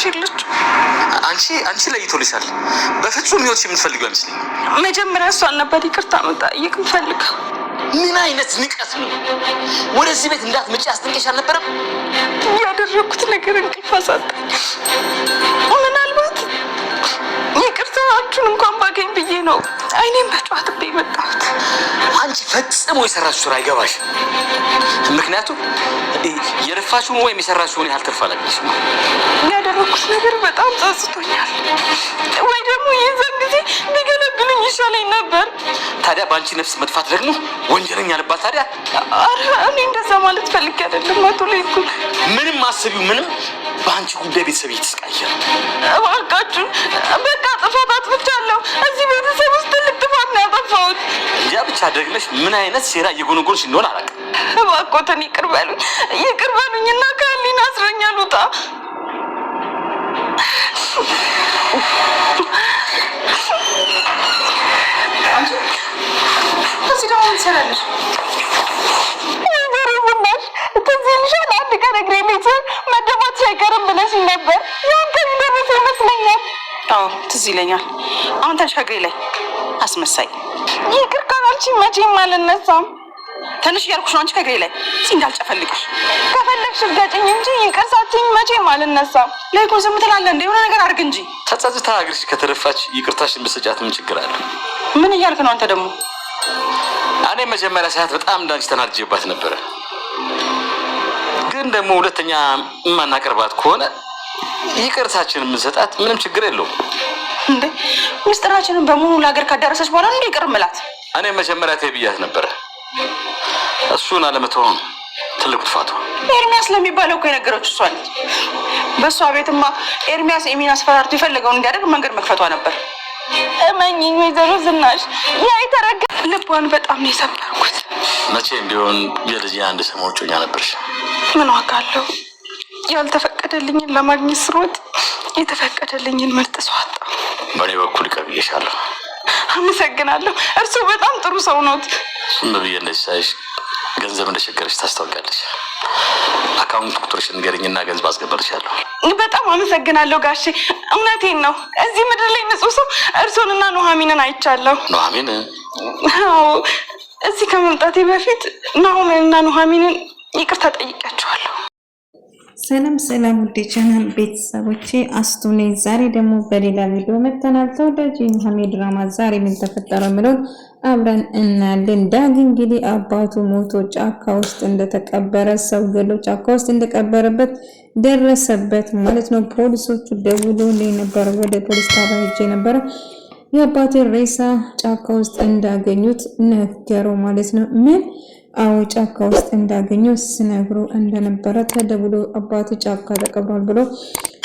ጭራሽ የለችም። አንቺ ለይቶልሻል። በፍጹም ህይወትሽ የምትፈልጊው አይመስለኝም። መጀመሪያ እሷን ነበር ይቅርታ መጠየቅ የምፈልገው። ምን አይነት ንቀት ነው? ወደዚህ ቤት እንዳትመጪ አስጠንቀሽ አልነበረም? ያደረኩት ነገር እንቅልፍ አሳጣኝ። ምናልባት ይቅርታችሁን እንኳን ባገኝ ብዬ ነው አይኔን በጨዋታ የመጣሁት። አንቺ ፈጽሞ የሰራሽው ስራ አይገባሽ። ምክንያቱም የለፋሽውን ወይም የሰራሽውን ያህል ትርፍ አላገኘሽም። ያደረኩት ነገር በጣም ጸጽቶኛል። ወይ ደግሞ የዛን ጊዜ ቢገለግሉኝ ይሻለኝ ነበር። ታዲያ በአንቺ ነፍስ መጥፋት ደግሞ ወንጀለኛ ልባት? ታዲያ እኔ እንደዛ ማለት ፈልጌ አይደለም አቶ ለይኩ። ምንም አስቢው ምንም በአንቺ ጉዳይ ቤተሰብ እየተስቃየ ነው። እባካችሁ በቃ ጥፋት አጥፍቻለሁ። እዚህ ቤተሰብ ውስጥ ትልቅ ጥፋት ነው ያጠፋሁት። ያ ብቻ ደግመሽ ምን አይነት ሴራ እየጎነጎንሽ እንደሆነ አላውቅም። እባክዎትን ይቅር በሉኝና ከህሊና እስረኛ ልውጣ። እዚህ ደግሞ ምን ትሰራለሽ? አንድ ቀን እግሬ ቤት መደፋት አይቀርም ብለሽኝ ነበር። ያን ቀን እንደረሰ ይመስለኛል። አዎ ትዝ ይለኛል። አሁን ተሻገሪ ላይ አስመሳይ። ይቅር ካላልሽኝ መቼም አልነሳም። ተነሽ እያልኩሽ ነው። አንቺ ከእግሬ ላይ እንዳልጨፈልግሽ። ከፈለግሽ እርገጭኝ እንጂ ይቅር ሳትይኝ መቼም አልነሳም። ለይኩን ዝም ትላለህ እንደ የሆነ ነገር አድርግ እንጂ። ተጸጽታ እግርሽ ከተደፋች ይቅርታሽን ብትሰጫት ምን ችግር አለ? ምን እያልክ ነው አንተ ደግሞ? እኔ መጀመሪያ ሰዓት በጣም እንዳንቺ ተናድጄባት ነበረ። ግን ደግሞ ሁለተኛ የማናቀርባት ከሆነ ይቅርታችንን የምንሰጣት ምንም ችግር የለውም። እንዴ ምስጢራችንን በሙሉ ለሀገር ካዳረሰች በኋላ እንዴ ይቅር እምላት? እኔ መጀመሪያ ተይ ብያት ነበረ። እሱን አለመተው ነው ትልቁ ጥፋቱ። ኤርሚያስ ለሚባለው እኮ የነገረችው እሷ ነች። በእሷ ቤትማ ኤርሚያስ ኤሚን አስፈራርቶ የፈለገውን እንዲያደርግ መንገድ መክፈቷ ነበር። እመኚኝ ወይዘሮ ዝናሽ፣ ያ የተረገ ልቧን በጣም ነው የሰበርኩት። መቼም ቢሆን የልጅ አንድ ሰሞን ጮኛ ነበርሽ። ምን ዋጋ አለው? ያልተፈቀደልኝን ለማግኘት ስሮጥ የተፈቀደልኝን ምርጥ ሰው አጣሁ። በእኔ በኩል ይቀብዬሻለሁ። አመሰግናለሁ። እርሱ በጣም ጥሩ ሰው ኖት። ዝም ብዬ እንደዚህ ሳይሽ ገንዘብ እንደቸገረሽ ታስታውቂያለሽ። አካውንት ቁጥርሽን ንገሪኝና ገንዘብ አስገባልሻለሁ። በጣም አመሰግናለሁ ጋሼ። እውነቴን ነው። እዚህ ምድር ላይ ንጹህ ሰው እርሶንና ኑሐሚንን አይቻለሁ። ኑሐሚን? አዎ፣ እዚህ ከመምጣቴ በፊት ናሆምንና ኑሐሚንን ይቅርታ ጠይቄያቸዋለሁ። ሰላም ውድ ቻናል ቤተሰቦቼ አስቱ ነኝ። ዛሬ ደግሞ በሌላ ቪዲዮ መጥተናል። ተወዳጅ የኑሐሚን ድራማ ዛሬ ምን ተፈጠረ የሚለውን አብረን እናያለን። ዳጊ እንግዲህ አባቱ ሞቶ ጫካ ውስጥ እንደተቀበረ ሰው ገሎ ጫካ ውስጥ እንደቀበረበት ደረሰበት ማለት ነው። ፖሊሶቹ ደውለውልኝ ነበር። ወደ ፖሊስ ጣቢያ ሄጄ ነበር። የአባቴ ሬሳ ጫካ ውስጥ እንዳገኙት ነገረው ማለት ነው። ምን? አዎ ጫካ ውስጥ እንዳገኘው ሲነግሩ እንደነበረ ተደውሎ አባቱ ጫካ ተቀብሯል ብሎ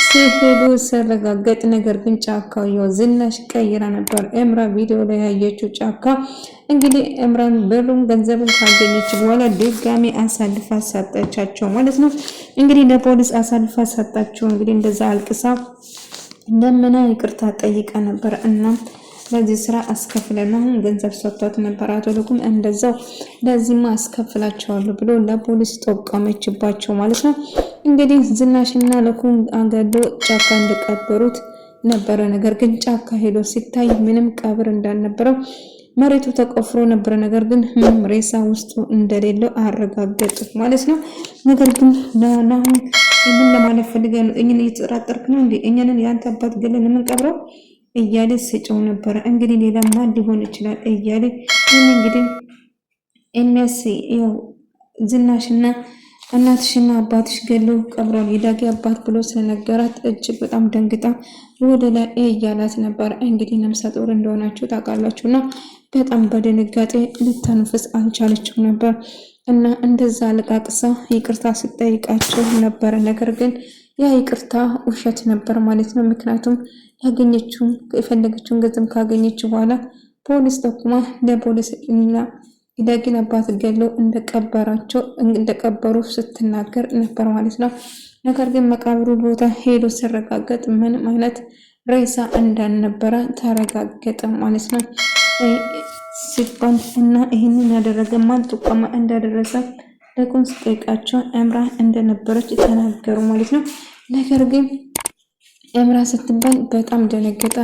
ሲሄዱ ሲረጋገጥ፣ ነገር ግን ጫካው ያው ዝናሽ ቀይራ ነበር። ኤምራ ቪዲዮ ላይ ያየችው ጫካ እንግዲህ ኤምራን ብሩን ገንዘቡን ካገኘች በኋላ ድጋሚ አሳልፋ ሰጣቻቸው ማለት ነው። እንግዲህ ለፖሊስ አሳልፋ ሰጣቸው። እንግዲህ እንደዛ አልቅሳ ለምና ይቅርታ ጠይቃ ነበር እና ለዚህ ስራ አስከፍለና ገንዘብ ሰጥቷት ነበር። አቶ ለኩም እንደዛው ለዚህማ አስከፍላቸዋለሁ ብሎ ለፖሊስ ተቆመችባቸው ማለት ነው። እንግዲህ ዝናሽና ለኩም አገዶ ጫካ እንደቀበሩት ነበረ። ነገር ግን ጫካ ሄዶ ሲታይ ምንም ቀብር እንዳልነበረው መሬቱ ተቆፍሮ ነበር። ነገር ግን ምንም ሬሳ ውስጡ እንደሌለው አረጋገጡ ማለት ነው። ነገር ግን ናሁን ምን ለማለት ፈልገህ ነው? እኛን እየተጠራጠርክ ነው እንዴ? እኛንን ያንተ አባት ገለን የምንቀብረው እያለ ሲጮህ ነበረ። እንግዲህ ሌላ ማን ሊሆን ይችላል እያለ እንግዲህ ኤርሚያስ ያው ዝናሽና እናትሽና አባትሽ ገለው ቀብሯል የዳጊ አባት ብሎ ስለነገራት እጅግ በጣም ደንግጣ ወደ ላይ እያላት ነበር። እንግዲህ ነፍሰ ጡር እንደሆናችሁ ታውቃላችሁና በጣም በድንጋጤ ልተነፍስ አልቻለችው ነበር እና እንደዛ አለቃቅሳ ይቅርታ ስትጠይቃቸው ነበር። ነገር ግን ያ ይቅርታ ውሸት ነበር ማለት ነው። ምክንያቱም ያገኘችውን የፈለገችውን ገንዘብ ካገኘች በኋላ ፖሊስ ጠቁማ ለፖሊስ እና ዳጊን አባት ገለው እንደቀበሩ ስትናገር ነበር ማለት ነው። ነገር ግን መቃብሩ ቦታ ሄዶ ሲረጋገጥ ምንም አይነት ሬሳ እንዳልነበረ ተረጋገጠ ማለት ነው። ሲባል እና ይህንን ያደረገ ማን ጥቆማ እንዳደረሰ ለቁም ስጠይቃቸው ኤምራ እንደነበረች ተናገሩ ማለት ነው። ነገር ግን እምራ ስትባል በጣም ደነገጠ፣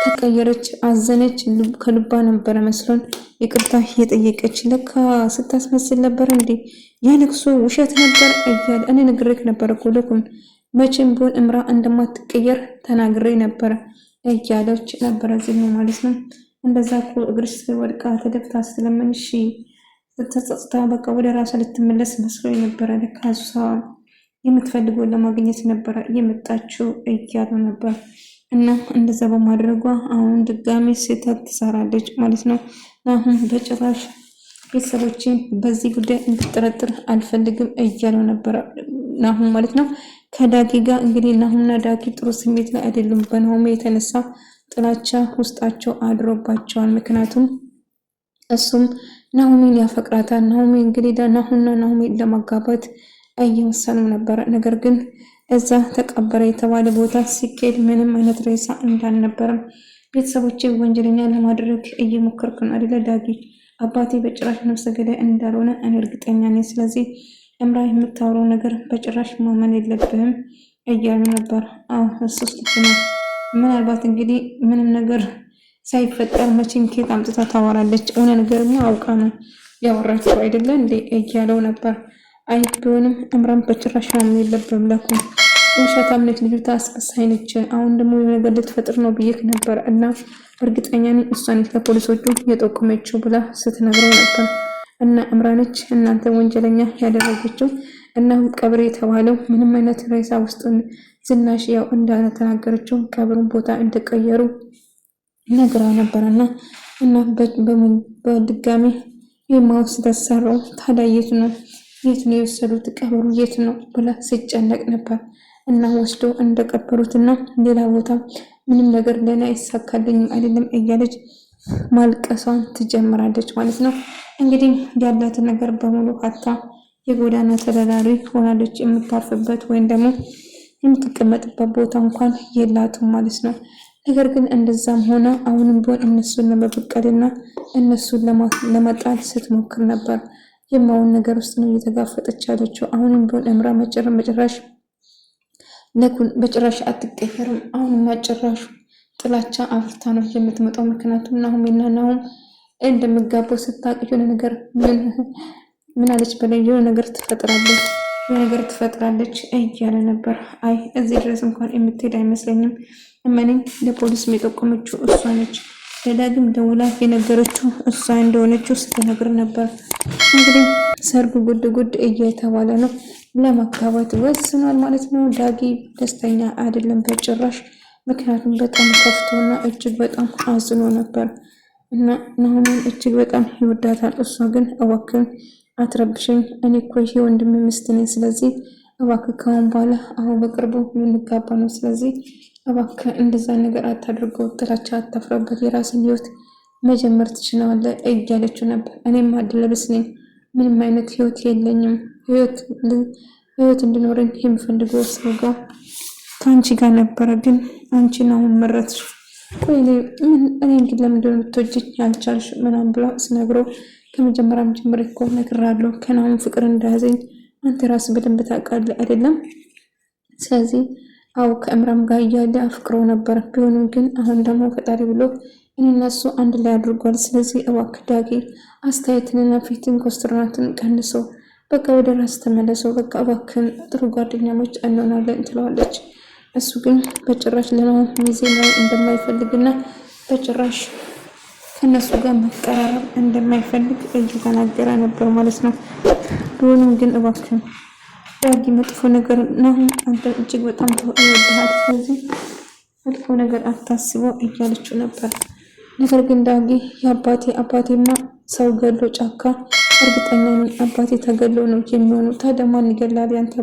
ተቀየረች፣ አዘነች። ከልባ ነበረ መስሎን ይቅርታ የጠየቀች ለካ ስታስመስል ነበር እንዴ ያለቅሶ ውሸት ነበር እያለ እኔ ነግሬክ ነበር እኮ ለኩም መቼም ቢሆን እምራ እንደማትቀየር ተናግሬ ነበረ እያለች ነበረ ዝም ማለት ነው። እንደዛ እኮ እግርሽ ወድቃ ተደፍታ ስለምንሽ ተጸጽታ በቃ ወደ ራሷ ልትመለስ መስሎኝ ነበረ። ለካ እሷ የምትፈልገውን ለማግኘት ነበረ የመጣችው እያሉ ነበር። እና እንደዛ በማድረጓ አሁን ድጋሚ ስህተት ትሰራለች ማለት ነው። አሁን በጭራሽ ቤተሰቦችን በዚህ ጉዳይ እንድጠረጥር አልፈልግም እያለው ነበረ ናሁም ማለት ነው። ከዳጊ ጋር እንግዲህ ናሁምና ዳጊ ጥሩ ስሜት ላይ አይደሉም። በናሁም የተነሳ ጥላቻ ውስጣቸው አድሮባቸዋል። ምክንያቱም እሱም ናሁሚን ያፈቅራታል። ናሁሚ እንግዲህ ናሁና ናሁሚን ለማጋባት እየወሰኑ ነበረ። ነገር ግን እዛ ተቀበረ የተባለ ቦታ ሲኬድ ምንም አይነት ሬሳ እንዳልነበረም ቤተሰቦቼ ወንጀለኛ ለማድረግ እየሞከርኩ ነው አይደለ ዳጊ? አባቴ በጭራሽ ነፍሰ ገዳይ እንዳልሆነ እኔ እርግጠኛ ነኝ። ስለዚህ እምራ የምታወራው ነገር በጭራሽ ማመን የለብህም እያሉ ነበር። አዎ እሱስ ልክ ነው። ምናልባት እንግዲህ ምንም ነገር ሳይፈጠር መቼም ኬት አምጥታ ታወራለች። እውነ ነገርማ አውቃ ነው ያወራችው አይደለ እንዴ እያለው ነበር። አይ ቢሆንም እምራን በጭራሽ ማመን የለብህም ለኩ ውሸታም ነች ልጅቷ፣ አስመሳይ ነች። አሁን ደግሞ ነገር ልትፈጥር ነው ብዬሽ ነበር እና እርግጠኛ ነኝ እሷ ነች ለፖሊሶቹ የጠቆመችው ብላ ስትነግረው ነበር። እና እምራነች እናንተ ወንጀለኛ ያደረገችው እና ቀብር የተባለው ምንም አይነት ሬሳ ውስጥ ዝናሽ ያው እንዳልተናገረችው ቀብሩን ቦታ እንደቀየሩ ነግራ ነበርና እና በድጋሚ የማውስ ተሰራው ታዲያ የት ነው የወሰዱት ቀብሩ የት ነው ብላ ሲጨነቅ ነበር። እና ወስዶ እንደቀበሩትና ሌላ ቦታ ምንም ነገር ለኔ አይሳካልኝም አይደለም እያለች ማልቀሷን ትጀምራለች ማለት ነው። እንግዲህ ያላትን ነገር በሙሉ ሀታ የጎዳና ተዳዳሪ ሆናለች። የምታርፍበት ወይም ደግሞ የምትቀመጥበት ቦታ እንኳን የላትም ማለት ነው። ነገር ግን እንደዛም ሆነ አሁንም ቢሆን እነሱን ለመበቀልና እነሱን ለመጣል ስትሞክር ነበር። የማውን ነገር ውስጥ ነው እየተጋፈጠች ያለችው። አሁንም ቢሆን እምራ መጨረሻ ለኩን በጭራሽ አትቀየርም። አሁንም ጭራሹ ጥላቻ አፍርታ ነው የምትመጣው። ምክንያቱም ናሁምና ናሁም እንደምጋባው ስታውቅ የሆነ ነገር ምን አለች በላይ የሆነ ነገር ትፈጥራለች እያለ ነበር። አይ እዚህ ድረስ እንኳን የምትሄድ አይመስለኝም። እመኔ ለፖሊስ የጠቆመችው እሷ ነች። ለዳግም ደውላ የነገረችው እሷ እንደሆነችው ስትነግር ነበር። እንግዲህ ሰርጉ ጉድ እየተባለ ነው። ለማጋባት ወስኗል ማለት ነው። ዳጊ ደስተኛ አይደለም በጭራሽ። ምክንያቱም በጣም ከፍቶና እጅግ በጣም አዝኖ ነበር እና ናሁምን እጅግ በጣም ይወዳታል። እሷ ግን እባክህ አትረብሽኝ፣ እኔ እኮ ይሄ ወንድም ሚስት ነኝ። ስለዚህ እባክህ ካሁን በኋላ አሁን በቅርቡ ልንጋባ ነው። ስለዚህ እባክህ እንደዛ ነገር አታድርገው፣ ጥላቻ አታፍራበት፣ የራስን ህይወት መጀመር ትችላለህ እያለችው ነበር። እኔም አድለብስ ነኝ፣ ምንም አይነት ህይወት የለኝም። ህይወት እንድኖረኝ የምፈልገው ሰው ጋር ከአንቺ ጋር ነበረ፣ ግን አንቺን አሁን መረጥሽ። ቆይ እኔ ግን ለምንድን ነው የምትወጂኝ ያልቻልሽ ምናምን ብላ ስነግረው ከመጀመሪያም ጀምሬ እኮ ነግሬሃለሁ ከናሁን ፍቅር እንዳያዘኝ አንተ ራስህ በደንብ ታውቃለህ አይደለም? ስለዚህ አው ከእምራም ጋር እያለ አፍቅረው ነበር። ቢሆንም ግን አሁን ደግሞ ፈጣሪ ብሎ እኔና እሱ አንድ ላይ አድርጓል። ስለዚህ እባክህ ዳጊ አስተያየትንና ፊትን ኮስትራትን ቀንሶ በቃ ወደ ራስ ተመለሰው። በቃ እባክህን ጥሩ ጓደኛሞች እንሆናለን ትለዋለች። እሱ ግን በጭራሽ ለናሁም ሚዜ መሆን እንደማይፈልግና በጭራሽ ከነሱ ጋር መቀራረብ እንደማይፈልግ እየተናገረ ነበር ማለት ነው። ቢሆንም ግን እባክህን ዳጊ መጥፎ ነገር ናሁም አንተ እጅግ በጣም ይወድሃል፣ ስለዚህ መጥፎ ነገር አታስበው እያለችው ነበር። ነገር ግን ዳጊ አባቴማ ሰው ገሎ ጫካ እርግጠኛ ነኝ አባቴ ተገሎ ነው የሚሆነው። ታዲያ ማን ይገላል? ያንተ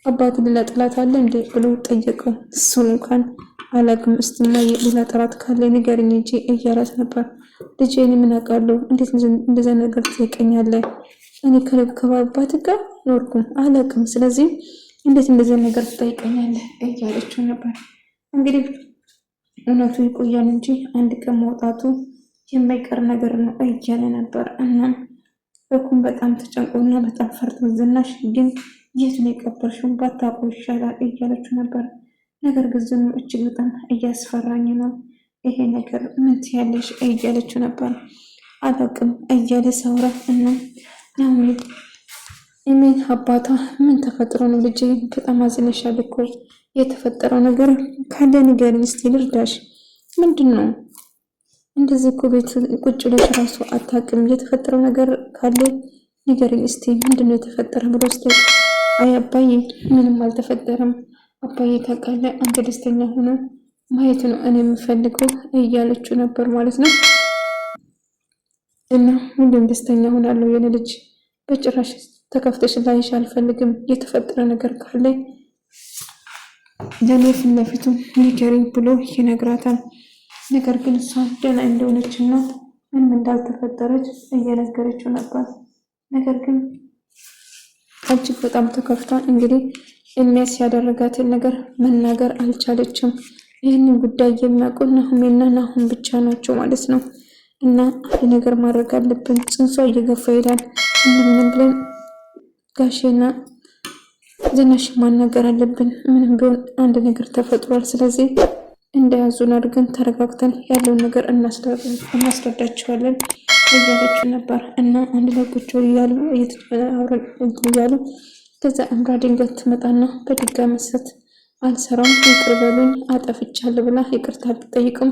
አባት ሌላ ጠላት አለ እንዴ ብሎ ጠየቀው። እሱን እንኳን አላውቅም፣ እስቲማ ሌላ ጠላት ካለ ንገረኝ እንጂ እያላት ነበር። ልጄ እኔ ምን አውቃለሁ? እንዴት እንደዛ ነገር ትጠይቀኛለህ? እኔ ከአባት ጋር ኖርኩም አላውቅም፣ ስለዚህ እንዴት እንደዛ ነገር ትጠይቀኛለህ እያለችው ነበር። እንግዲህ እውነቱ ይቆያል እንጂ አንድ ቀን መውጣቱ የማይቀር ነገር ነው እያለ ነበር። እናም በኩም በጣም ተጨንቆና በጣም ፈርቶ ዝናሽ ግን የት ነው የቀበርሽው? ባታውቀው ይሻላል እያለችው ነበር። ነገር ግን ዝኑ እጅግ በጣም እያስፈራኝ ነው። ይሄ ነገር ምን ትያለሽ እያለችው ነበር። አላውቅም እያለ ሰውራ እና ናሆሜ ኢሜን አባቷ ምን ተፈጥሮ ነው ልጄ? በጣም አዝነሻል እኮ የተፈጠረው ነገር ካለ ንገሪኝ እስኪ ልርዳሽ። ምንድን ነው እንደዚህ እኮ ቤት ቁጭ ብለሽ ራሱ አታውቅም። የተፈጠረው ነገር ካለ ንገሪኝ እስኪ ምንድን ነው የተፈጠረ ብሎ ስጠይቅ አይ አባዬ ምንም አልተፈጠረም አባዬ ታውቃለህ አንተ ደስተኛ ሆኖ ማየት ነው እኔ የምፈልገው እያለችው ነበር ማለት ነው። እና ሁሉም ደስተኛ ሆናለሁ የኔ ልጅ በጭራሽ ተከፍተሽ ላይሽ አልፈልግም። የተፈጠረ ነገር ካለ ለኔ ፊት ለፊቱ ንገሪኝ ብሎ ይነግራታል። ነገር ግን እሷ ደህና እንደሆነች እና ምንም እንዳልተፈጠረች እየነገረችው ነበር። ነገር ግን እጅግ በጣም ተከፍታ እንግዲህ ኤርሚያስ ያደረጋትን ነገር መናገር አልቻለችም። ይህንን ጉዳይ የሚያውቁ ናሆሜና ናሆም ብቻ ናቸው ማለት ነው። እና አንድ ነገር ማድረግ አለብን፣ ጽንሷ እየገፋ ይሄዳል። ምንም ብለን ጋሼና ዝናሽ ማናገር አለብን። ምንም ቢሆን አንድ ነገር ተፈጥሯል። ስለዚህ እንደያዙን አድርገን ተረጋግተን ያለውን ነገር እናስረዳቸዋለን እያለችው ነበር። እና አንድ ላይ ቁጭ እያሉ እያሉ ከዛ እምራ ድንገት ትመጣና በድጋሚ ስህተት አልሰራም ይቅር በሉኝ አጠፍቻለሁ ብላ ይቅርታ ብትጠይቅም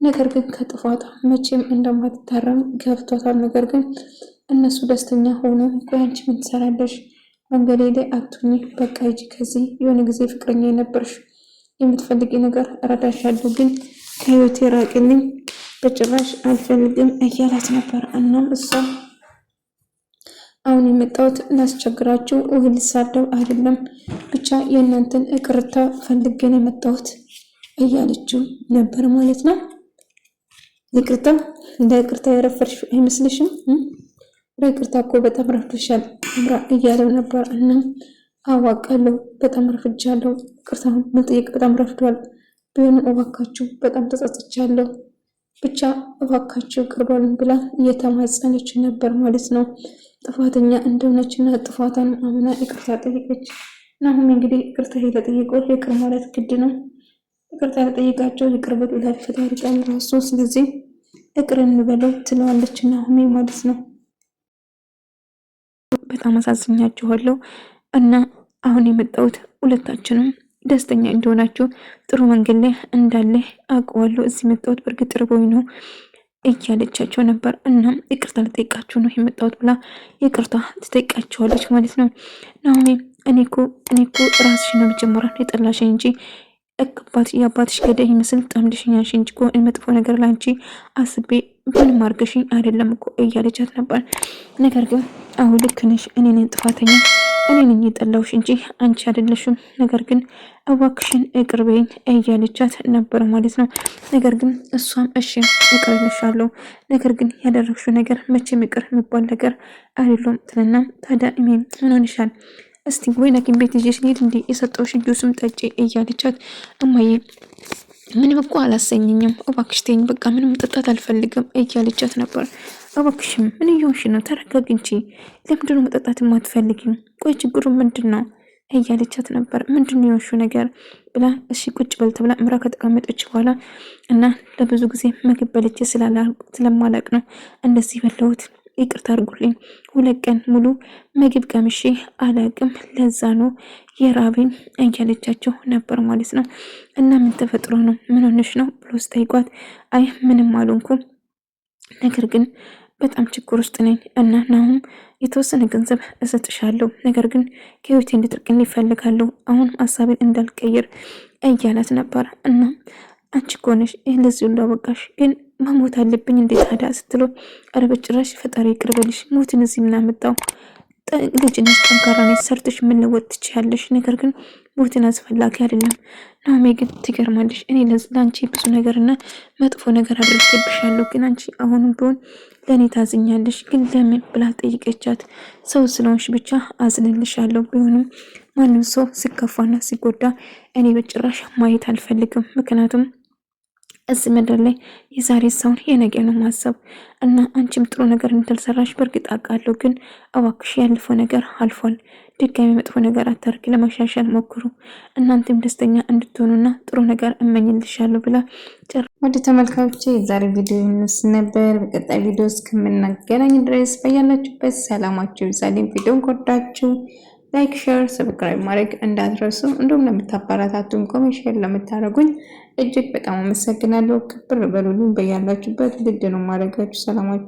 ነገር ግን ከጥፋቷ መቼም እንደማትታረም ገብቷታል። ነገር ግን እነሱ ደስተኛ ሆኖ ቆይ አንቺ ምን ትሰራለሽ? መንገዴ ላይ አትሁኚ፣ በቃ ሂጂ ከዚህ የሆነ ጊዜ ፍቅረኛ የነበርሽ የምትፈልጊ ነገር እረዳሻለሁ፣ ግን ከህይወቴ ራቅልኝ፣ በጭራሽ አልፈልግም እያላት ነበር። እናም እሷ አሁን የመጣሁት ላስቸግራችሁ ወይ ልሳደብ አይደለም፣ ብቻ የእናንተን ይቅርታ ፈልገን የመጣሁት እያለችው ነበር ማለት ነው። ይቅርታ ለይቅርታ የረፈርሽ አይመስልሽም? ለይቅርታ እኮ በጣም ረፍዶሻል አምራ እያለው ነበር። እና አዋቃለሁ በጣም ረፍጃለሁ፣ ይቅርታ መጠየቅ በጣም ረፍዷል። ቢሆንም እባካችሁ በጣም ተጸጽቻለሁ፣ ብቻ እባካችሁ ቅርባሉን ብላ እየተማጸነች ነበር ማለት ነው። ጥፋተኛ እንደሆነችና ጥፋቷን አምና ይቅርታ ጠይቀች። ናሆም እንግዲህ ይቅርታ ለጠየቀው ይቅር ማለት ግድ ነው። ይቅርታ ለጠየቃቸው ይቅር በሉ ይላል ፈጣሪ ቃል ራሱ። ስለዚህ ይቅር እንበለው ትለዋለች ናሆም ማለት ነው። በጣም አሳዝኛችኋለሁ እና አሁን የመጣሁት ሁለታችንም ደስተኛ እንደሆናችሁ ጥሩ መንገድ ላይ እንዳለ አውቀዋለሁ። እዚህ መጣሁት በእርግጥ ርቦኝ ነው እያለቻቸው ነበር። እናም ይቅርታ ልጠይቃችሁ ነው የመጣሁት ብላ ይቅርታ ትጠይቃቸዋለች ማለት ነው። ናሆሜ እኔ እኮ ራስሽ ነው መጀመሪያ የጠላሽኝ እንጂ የአባትሽ ገዳይ ይመስል ጠምድሽኛሽ እንጂ እኮ መጥፎ ነገር ላንቺ አስቤ ምንም አድርገሽኝ አይደለም እኮ እያለቻት ነበር። ነገር ግን አሁን ልክ ነሽ፣ እኔ ነኝ ጥፋተኛ፣ እኔ ነኝ የጠላሁሽ እንጂ አንቺ አይደለሽም። ነገር ግን እባክሽን ይቅር በይኝ እያለቻት ነበር ማለት ነው። ነገር ግን እሷም እሺ እቅርልሻለሁ፣ ነገር ግን ያደረግሽው ነገር መቼም ይቅር የሚባል ነገር አይደለም ትልና ታዲያ ምን ሆነሻል? እስቲ ወይ ሐኪም ቤት ይዤሽ ልሂድ እንዴ? የሰጠሁሽን ጁስም ጠጪ እያለቻት እማዬ ምንም እኮ አላሰኘኝም፣ እባክሽ ተይኝ፣ በቃ ምንም መጠጣት አልፈልግም እያለቻት ነበር። እባክሽም ምን እየሆንሽ ነው? ተረጋጊ እንጂ ለምንድን ነው መጠጣት የማትፈልጊው? ቆይ ችግሩ ምንድን ነው እያለቻት ነበር። ምንድን ነው የሆንሽው ነገር ብላ እሺ ቁጭ በል ተብላ እምራ ከተቀመጠች በኋላ እና ለብዙ ጊዜ ምግብ በልቼ ስለማላቅ ነው እንደዚህ በለውት፣ ይቅርታ አድርጉልኝ፣ 2 ቀን ሙሉ ምግብ ቀምሼ አላቅም፣ ለዛ ነው የራበኝ እያለቻቸው ነበር ማለት ነው። እና ምን ተፈጥሮ ነው ምን ሆነሽ ነው ብሎ ስጠይቋት አይ ምንም አልሆንኩም፣ ነገር ግን በጣም ችግር ውስጥ ነኝ እና ናሁም የተወሰነ ገንዘብ እሰጥሻለሁ፣ ነገር ግን ከህይወቴ እንድትርቅልኝ እፈልጋለሁ፣ አሁን ሀሳቤን እንዳልቀይር እያላት ነበር። እና አንቺ እኮ ነሽ ለዚህ ሁሉ አበቃሽ፣ ግን መሞት አለብኝ እንዴት ታዲያ ስትለው ኧረ በጭራሽ ፈጣሪ ይቅር በልሽ፣ ሞትን እዚህ ምን አመጣው? ልጅ ነሽ፣ ጠንካራ ነሽ፣ ሰርተሽ መለወጥ ትችያለሽ፣ ነገር ግን ሞትን አስፈላጊ አይደለም። ናሆሜ ግን ትገርማለሽ፣ እኔ ለአንቺ ብዙ ነገርና መጥፎ ነገር አድርጌብሻለሁ፣ ግን አንቺ አሁንም ቢሆን ለእኔ ታዝኛለሽ፣ ግን ለምን ብላ ጠይቀቻት። ሰው ስለሆንሽ ብቻ አዝንልሻለሁ፣ ቢሆንም ማንም ሰው ሲከፋና ሲጎዳ እኔ በጭራሽ ማየት አልፈልግም፣ ምክንያቱም እዚህ ምድር ላይ የዛሬ ሰውን የነገ ነው ማሰብ እና አንቺም ጥሩ ነገር እንዳልሰራሽ በእርግጥ አውቃለሁ፣ ግን እባክሽ ያለፈው ነገር አልፏል። ድጋሚ መጥፎ ነገር አታርጊ፣ ለማሻሻል ሞክሩ። እናንተም ደስተኛ እንድትሆኑና ጥሩ ነገር እመኝልሻለሁ ብላ ወደ ተመልካቾቼ የዛሬ ቪዲዮ ይመስል ነበር። በቀጣይ ቪዲዮ እስከምናገናኝ ድረስ በያላችሁበት ሰላማችሁ ይብዛልኝ። ቪዲዮን ከወዳችሁ ላይክ፣ ሼር፣ ሰብስክራይብ ማድረግ እንዳትረሱ። እንዲሁም ለምታበረታቱን ኮሜንት፣ ሼር ለምታደርጉኝ እጅግ በጣም አመሰግናለሁ። ክብር በሉልኝ። በያላችሁበት ግድ ነው ማድረጋችሁ። ሰላማችሁ